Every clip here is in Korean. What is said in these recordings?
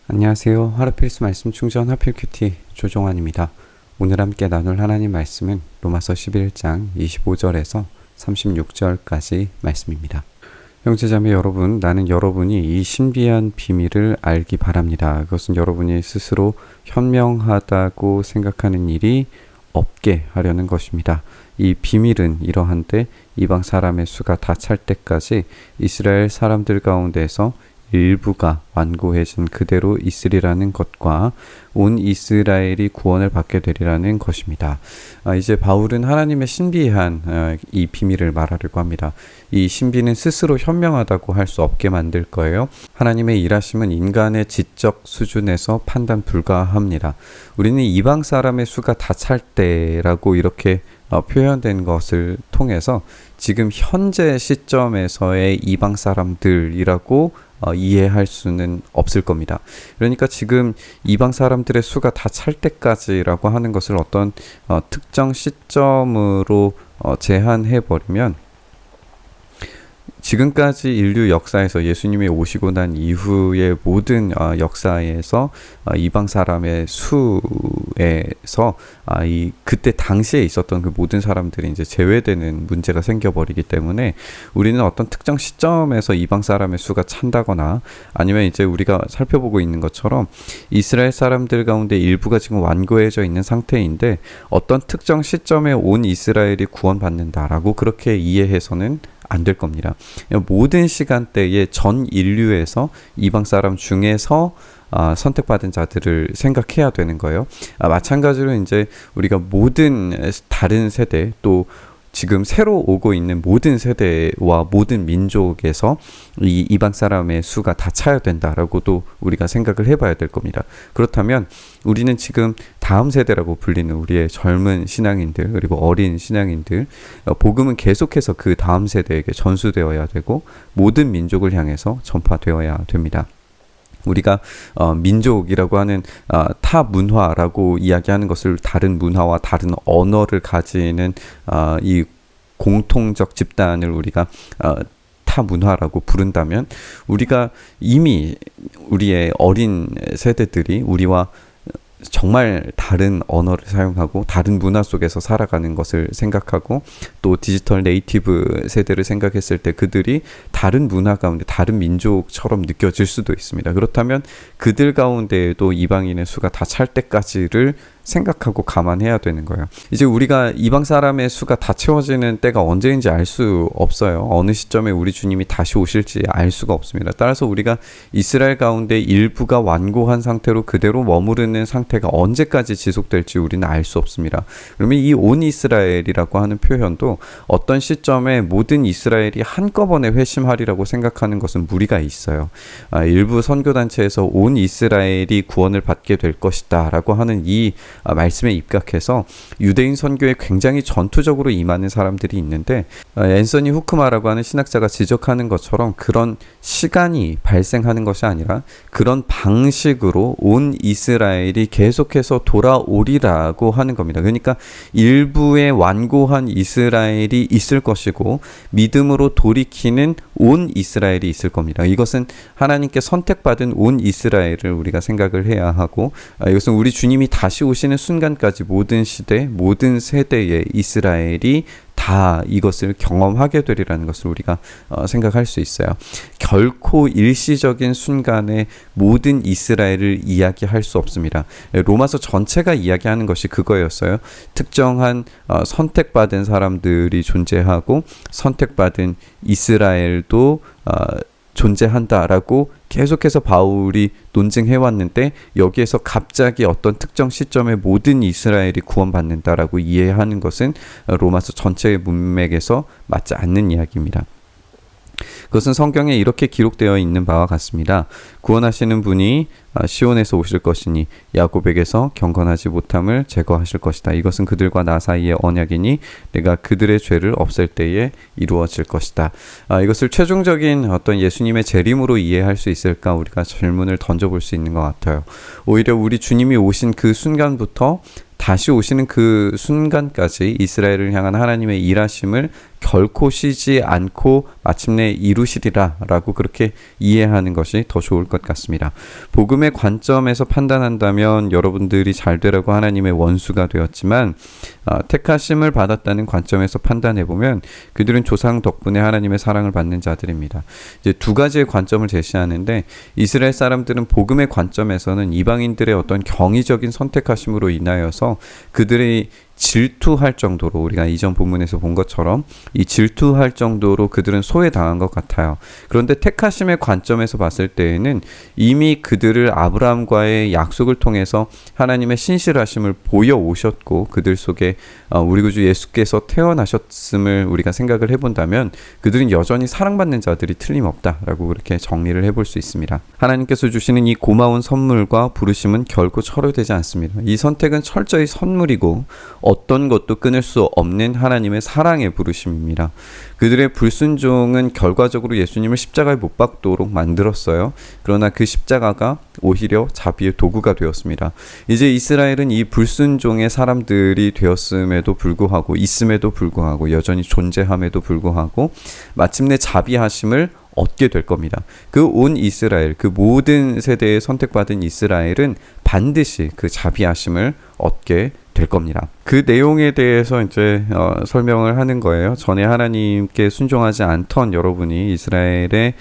안녕하세요. 하루 필수 말씀 충전 하필 큐티 조종환입니다. 오늘 함께 나눌 하나님 말씀은 로마서 11장 25절에서 36절까지 말씀입니다. 형제자매 여러분, 나는 여러분이 이 신비한 비밀을 알기 바랍니다. 그것은 여러분이 스스로 현명하다고 생각하는 일이 없게 하려는 것입니다. 이 비밀은 이러한데 이방 사람의 수가 다 찰 때까지 이스라엘 사람들 가운데서 일부가 완고해진 그대로 있으리라는 것과 온 이스라엘이 구원을 받게 되리라는 것입니다. 이제 바울은 하나님의 신비한 이 비밀을 말하려고 합니다. 이 신비는 스스로 현명하다고 할 수 없게 만들 거예요. 하나님의 일하심은 인간의 지적 수준에서 판단 불가합니다. 우리는 이방 사람의 수가 다 찰 때라고 이렇게 표현된 것을 통해서 지금 현재 시점에서의 이방 사람들이라고 이해할 수는 없을 겁니다. 그러니까 지금 이방 사람들의 수가 다 찰 때까지라고 하는 것을 어떤 특정 시점으로 제한해 버리면 지금까지 인류 역사에서 예수님이 오시고 난 이후의 모든 역사에서 이방 사람의 수에서 그때 당시에 있었던 그 모든 사람들이 이제 제외되는 문제가 생겨버리기 때문에 우리는 어떤 특정 시점에서 이방 사람의 수가 찬다거나 아니면 이제 우리가 살펴보고 있는 것처럼 이스라엘 사람들 가운데 일부가 지금 완고해져 있는 상태인데 어떤 특정 시점에 온 이스라엘이 구원받는다라고 그렇게 이해해서는 안 될 겁니다. 모든 시간대에 전 인류에서 이방 사람 중에서 선택받은 자들을 생각해야 되는 거예요. 마찬가지로 이제 우리가 모든 다른 세대 또 지금 새로 오고 있는 모든 세대와 모든 민족에서 이 이방 사람의 수가 다 차야 된다라고도 우리가 생각을 해봐야 될 겁니다. 그렇다면 우리는 지금 다음 세대라고 불리는 우리의 젊은 신앙인들 그리고 어린 신앙인들 복음은 계속해서 그 다음 세대에게 전수되어야 되고 모든 민족을 향해서 전파되어야 됩니다. 우리가 민족이라고 하는 타 문화라고 이야기하는 것을 다른 문화와 다른 언어를 가지는 이 공통적 집단을 우리가 타 문화라고 부른다면 우리가 이미 우리의 어린 세대들이 우리와 정말 다른 언어를 사용하고 다른 문화 속에서 살아가는 것을 생각하고 또 디지털 네이티브 세대를 생각했을 때 그들이 다른 문화 가운데 다른 민족처럼 느껴질 수도 있습니다. 그렇다면 그들 가운데에도 이방인의 수가 다 찰 때까지를 생각하고 감안해야 되는 거예요. 이제 우리가 이방 사람의 수가 다 채워지는 때가 언제인지 알 수 없어요. 어느 시점에 우리 주님이 다시 오실지 알 수가 없습니다. 따라서 우리가 이스라엘 가운데 일부가 완고한 상태로 그대로 머무르는 상태가 언제까지 지속될지 우리는 알 수 없습니다. 그러면 이 온 이스라엘이라고 하는 표현도 어떤 시점에 모든 이스라엘이 한꺼번에 회심하리라고 생각하는 것은 무리가 있어요. 일부 선교단체에서 온 이스라엘이 구원을 받게 될 것이다 라고 하는 이 말씀에 입각해서 유대인 선교에 굉장히 전투적으로 임하는 사람들이 있는데 앤서니 후크마라고 하는 신학자가 지적하는 것처럼 그런 시간이 발생하는 것이 아니라 그런 방식으로 온 이스라엘이 계속해서 돌아오리라고 하는 겁니다. 그러니까 일부의 완고한 이스라엘이 있을 것이고 믿음으로 돌이키는 온 이스라엘이 있을 겁니다. 이것은 하나님께 선택받은 온 이스라엘을 우리가 생각을 해야 하고 이것은 우리 주님이 다시 오시는 순간까지 모든 시대, 모든 세대의 이스라엘이 다 이것을 경험하게 되리라는 것을 우리가 생각할 수 있어요. 결코 일시적인 순간에 모든 이스라엘을 이야기할 수 없습니다. 로마서 전체가 이야기하는 것이 그거였어요. 특정한 선택받은 사람들이 존재하고 선택받은 이스라엘도 존재한다라고 계속해서 바울이 논증해왔는데 여기에서 갑자기 어떤 특정 시점에 모든 이스라엘이 구원받는다라고 이해하는 것은 로마서 전체의 문맥에서 맞지 않는 이야기입니다. 그것은 성경에 이렇게 기록되어 있는 바와 같습니다. 구원하시는 분이 시온에서 오실 것이니 야곱에게서 경건하지 못함을 제거하실 것이다. 이것은 그들과 나 사이의 언약이니 내가 그들의 죄를 없앨 때에 이루어질 것이다. 이것을 최종적인 어떤 예수님의 재림으로 이해할 수 있을까 우리가 질문을 던져볼 수 있는 것 같아요. 오히려 우리 주님이 오신 그 순간부터 다시 오시는 그 순간까지 이스라엘을 향한 하나님의 일하심을 결코 쉬지 않고 마침내 이루시리라 라고 그렇게 이해하는 것이 더 좋을 것 같습니다. 복음의 관점에서 판단한다면 여러분들이 잘 되라고 하나님의 원수가 되었지만 택하심을 받았다는 관점에서 판단해보면 그들은 조상 덕분에 하나님의 사랑을 받는 자들입니다. 이제 두 가지의 관점을 제시하는데, 이스라엘 사람들은 복음의 관점에서는 이방인들의 어떤 경이적인 선택하심으로 인하여서 그들의 질투할 정도로, 우리가 이전 본문에서 본 것처럼 이 질투할 정도로 그들은 소외당한 것 같아요. 그런데 택하심의 관점에서 봤을 때에는 이미 그들을 아브라함과의 약속을 통해서 하나님의 신실하심을 보여오셨고, 그들 속에 우리 구주 예수께서 태어나셨음을 우리가 생각을 해본다면 그들은 여전히 사랑받는 자들이 틀림없다라고 그렇게 정리를 해볼 수 있습니다. 하나님께서 주시는 이 고마운 선물과 부르심은 결코 철회되지 않습니다. 이 선택은 철저히 선물이고 어떤 것도 끊을 수 없는 하나님의 사랑의 부르심입니다. 그들의 불순종은 결과적으로 예수님을 십자가에 못 박도록 만들었어요. 그러나 그 십자가가 오히려 자비의 도구가 되었습니다. 이제 이스라엘은 이 불순종의 사람들이 되었음에도 불구하고, 있음에도 불구하고, 여전히 존재함에도 불구하고 마침내 자비하심을 얻게 될 겁니다. 그 온 이스라엘, 그 모든 세대에 선택받은 이스라엘은 반드시 그 자비하심을 얻게 될 겁니다. 그 내용에 대해서 이제 설명을 하는 거예요. 전에 하나님께 순종하지 않던 여러분이 이스라엘의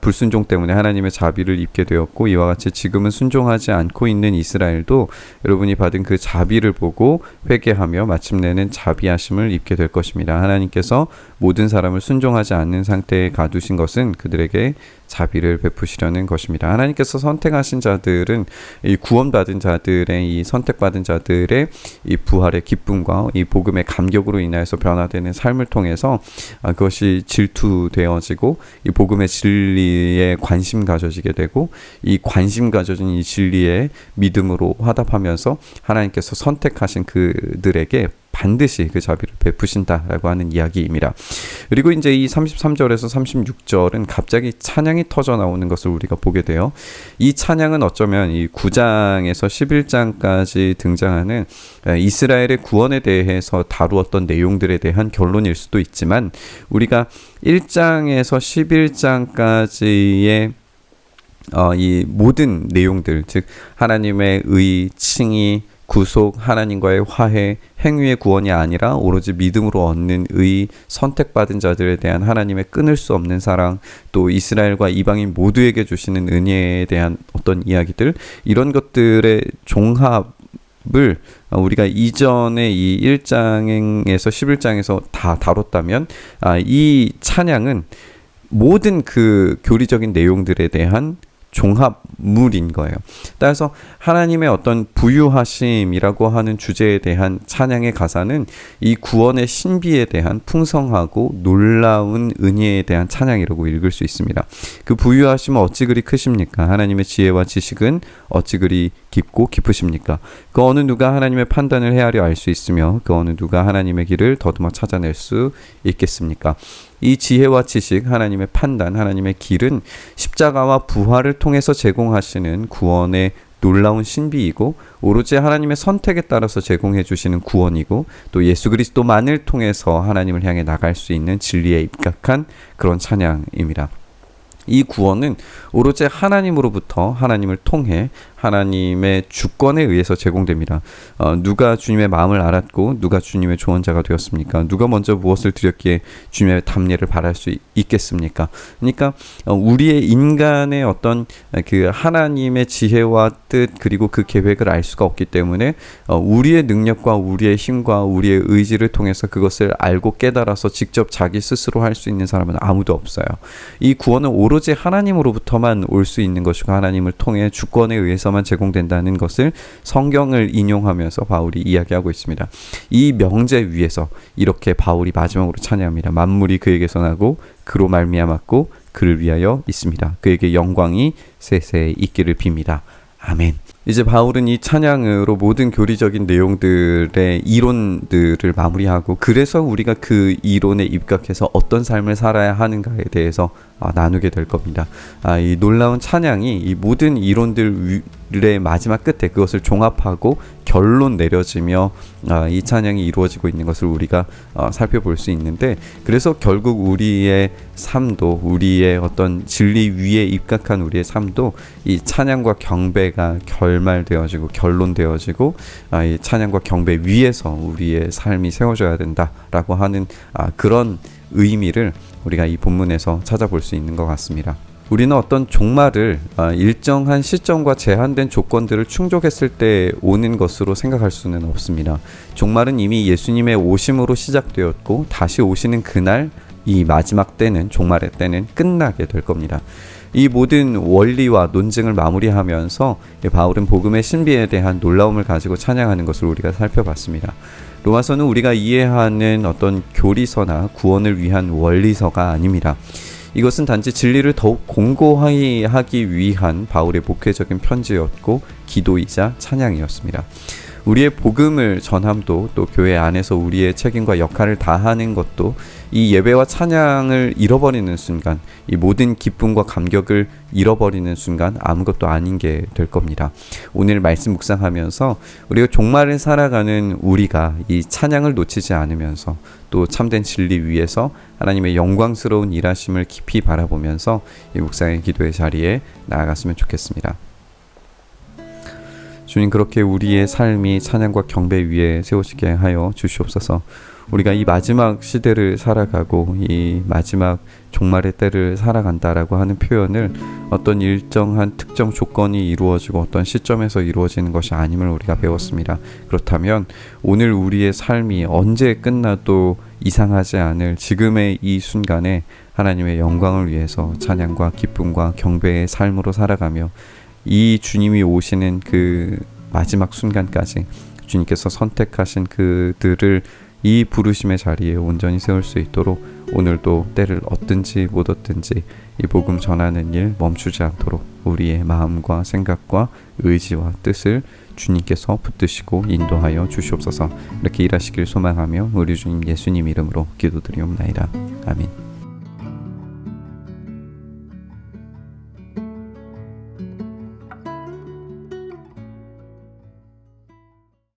불순종 때문에 하나님의 자비를 입게 되었고, 이와 같이 지금은 순종하지 않고 있는 이스라엘도 여러분이 받은 그 자비를 보고 회개하며 마침내는 자비하심을 입게 될 것입니다. 하나님께서 모든 사람을 순종하지 않는 상태에 가두신 것은 그들에게 자비를 베푸시려는 것입니다. 하나님께서 선택하신 자들은 이 구원받은 자들의, 이 선택받은 자들의 이 부활의 기쁨과 이 복음의 감격으로 인하여서 변화되는 삶을 통해서 그것이 질투되어지고 이 복음의 진리에 관심 가져지게 되고, 이 관심 가져진 이 진리에 믿음으로 화답하면서 하나님께서 선택하신 그들에게 반드시 그 자비를 베푸신다라고 하는 이야기입니다. 그리고 이제 이 33절에서 36절은 갑자기 찬양이 터져 나오는 것을 우리가 보게 돼요. 이 찬양은 어쩌면 이 9장에서 11장까지 등장하는 이스라엘의 구원에 대해서 다루었던 내용들에 대한 결론일 수도 있지만, 우리가 1장에서 11장까지의 이 모든 내용들, 즉 하나님의 의, 칭의, 구속, 하나님과의 화해, 행위의 구원이 아니라 오로지 믿음으로 얻는 의, 선택받은 자들에 대한 하나님의 끊을 수 없는 사랑, 또 이스라엘과 이방인 모두에게 주시는 은혜에 대한 어떤 이야기들, 이런 것들의 종합을 우리가 이전에 이 1장에서 11장에서 다 다뤘다면 이 찬양은 모든 그 교리적인 내용들에 대한 종합물인 거예요. 따라서 하나님의 어떤 부유하심이라고 하는 주제에 대한 찬양의 가사는 이 구원의 신비에 대한 풍성하고 놀라운 은혜에 대한 찬양이라고 읽을 수 있습니다. 그 부유하심은 어찌 그리 크십니까? 하나님의 지혜와 지식은 어찌 그리 깊고 깊으십니까? 그 어느 누가 하나님의 판단을 헤아려 알 수 있으며 그 어느 누가 하나님의 길을 더듬어 찾아낼 수 있겠습니까? 이 지혜와 지식, 하나님의 판단, 하나님의 길은 십자가와 부활을 통해서 제공하시는 구원의 놀라운 신비이고, 오로지 하나님의 선택에 따라서 제공해 주시는 구원이고, 또 예수 그리스도만을 통해서 하나님을 향해 나갈 수 있는 진리에 입각한 그런 찬양입니다. 이 구원은 오로지 하나님으로부터, 하나님을 통해 하나님의 주권에 의해서 제공됩니다. 누가 주님의 마음을 알았고 누가 주님의 조언자가 되었습니까? 누가 먼저 무엇을 드렸기에 주님의 답례를 바랄 수 있겠습니까? 그러니까 우리의 인간의 어떤 그 하나님의 지혜와 뜻, 그리고 그 계획을 알 수가 없기 때문에 우리의 능력과 우리의 힘과 우리의 의지를 통해서 그것을 알고 깨달아서 직접 자기 스스로 할 수 있는 사람은 아무도 없어요. 이 구원은 오로지 하나님으로부터만 올 수 있는 것이고, 하나님을 통해 주권에 의해서만 제공된다는 것을 성경을 인용하면서 바울이 이야기하고 있습니다. 이 명제 위에서 이렇게 바울이 마지막으로 찬양합니다. 만물이 그에게서 나고 그로 말미암았고 그를 위하여 있습니다. 그에게 영광이 세세에 있기를 빕니다. 아멘. 이제 바울은 이 찬양으로 모든 교리적인 내용들의 이론들을 마무리하고, 그래서 우리가 그 이론에 입각해서 어떤 삶을 살아야 하는가에 대해서 나누게 될 겁니다. 이 놀라운 찬양이 이 모든 이론들의 마지막 끝에 그것을 종합하고 결론 내려지며 이 찬양이 이루어지고 있는 것을 우리가 살펴볼 수 있는데, 그래서 결국 우리의 삶도, 우리의 어떤 진리 위에 입각한 우리의 삶도 이 찬양과 경배가 결말되어지고 결론되어지고 이 찬양과 경배 위에서 우리의 삶이 세워져야 된다라고 하는 그런 의미를 우리가 이 본문에서 찾아볼 수 있는 것 같습니다. 우리는 어떤 종말을 일정한 시점과 제한된 조건들을 충족했을 때 오는 것으로 생각할 수는 없습니다. 종말은 이미 예수님의 오심으로 시작되었고, 다시 오시는 그날 이 마지막 때는, 종말의 때는 끝나게 될 겁니다. 이 모든 원리와 논증을 마무리하면서 바울은 복음의 신비에 대한 놀라움을 가지고 찬양하는 것을 우리가 살펴봤습니다. 로마서는 우리가 이해하는 어떤 교리서나 구원을 위한 원리서가 아닙니다. 이것은 단지 진리를 더욱 공고히 하기 위한 바울의 목회적인 편지였고 기도이자 찬양이었습니다. 우리의 복음을 전함도, 또 교회 안에서 우리의 책임과 역할을 다하는 것도 이 예배와 찬양을 잃어버리는 순간, 이 모든 기쁨과 감격을 잃어버리는 순간 아무것도 아닌 게 될 겁니다. 오늘 말씀 묵상하면서 우리가 종말을 살아가는 우리가 이 찬양을 놓치지 않으면서 또 참된 진리 위에서 하나님의 영광스러운 일하심을 깊이 바라보면서 이 묵상의 기도의 자리에 나아갔으면 좋겠습니다. 주님, 그렇게 우리의 삶이 찬양과 경배 위에 세워지게 하여 주시옵소서. 우리가 이 마지막 시대를 살아가고 이 마지막 종말의 때를 살아간다라고 하는 표현을 어떤 일정한 특정 조건이 이루어지고 어떤 시점에서 이루어지는 것이 아님을 우리가 배웠습니다. 그렇다면 오늘 우리의 삶이 언제 끝나도 이상하지 않을 지금의 이 순간에 하나님의 영광을 위해서 찬양과 기쁨과 경배의 삶으로 살아가며 이 주님이 오시는 그 마지막 순간까지 주님께서 선택하신 그들을 이 부르심의 자리에 온전히 세울 수 있도록 오늘도 때를 얻든지 못 얻든지 이 복음 전하는 일 멈추지 않도록 우리의 마음과 생각과 의지와 뜻을 주님께서 붙드시고 인도하여 주시옵소서. 이렇게 일하시길 소망하며 우리 주님 예수님 이름으로 기도드리옵나이다. 아멘.